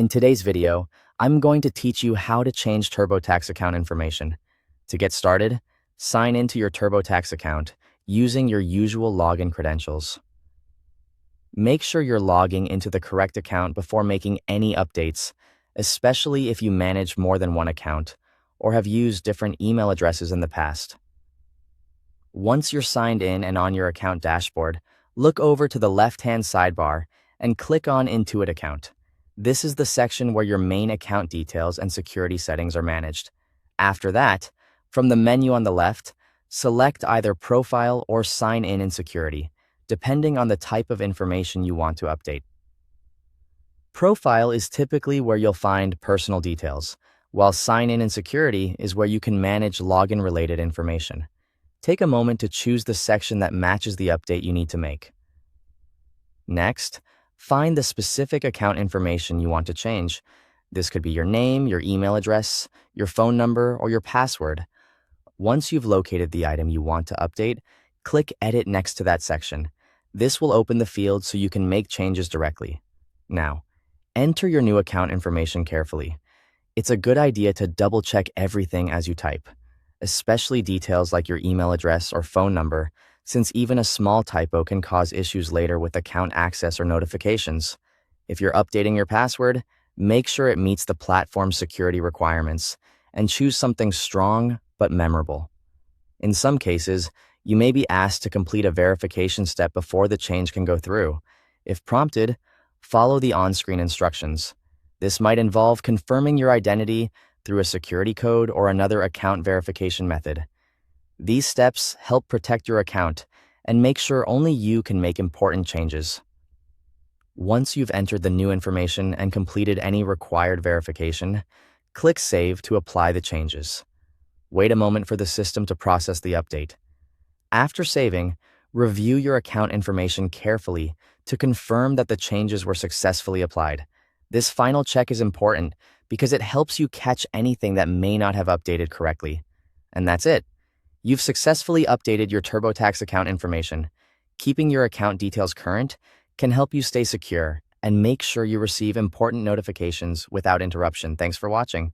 In today's video, I'm going to teach you how to change TurboTax account information. To get started, sign into your TurboTax account using your usual login credentials. Make sure you're logging into the correct account before making any updates, especially if you manage more than one account or have used different email addresses in the past. Once you're signed in and on your account dashboard, look over to the left-hand sidebar and click on Intuit Account. This is the section where your main account details and security settings are managed. After that, from the menu on the left, select either Profile or Sign in Security, depending on the type of information you want to update. Profile is typically where you'll find personal details, while Sign in Security is where you can manage login-related information. Take a moment to choose the section that matches the update you need to make. Next, find the specific account information you want to change. This could be your name, your email address, your phone number, or your password. Once you've located the item you want to update, click Edit next to that section. This will open the field so you can make changes directly. Now, enter your new account information carefully. It's a good idea to double-check everything as you type, especially details like your email address or phone number, since even a small typo can cause issues later with account access or notifications. If you're updating your password, make sure it meets the platform's security requirements and choose something strong but memorable. In some cases, you may be asked to complete a verification step before the change can go through. If prompted, follow the on-screen instructions. This might involve confirming your identity through a security code or another account verification method. These steps help protect your account and make sure only you can make important changes. Once you've entered the new information and completed any required verification, click Save to apply the changes. Wait a moment for the system to process the update. After saving, review your account information carefully to confirm that the changes were successfully applied. This final check is important because it helps you catch anything that may not have updated correctly. And that's it. You've successfully updated your TurboTax account information. Keeping your account details current can help you stay secure and make sure you receive important notifications without interruption. Thanks for watching.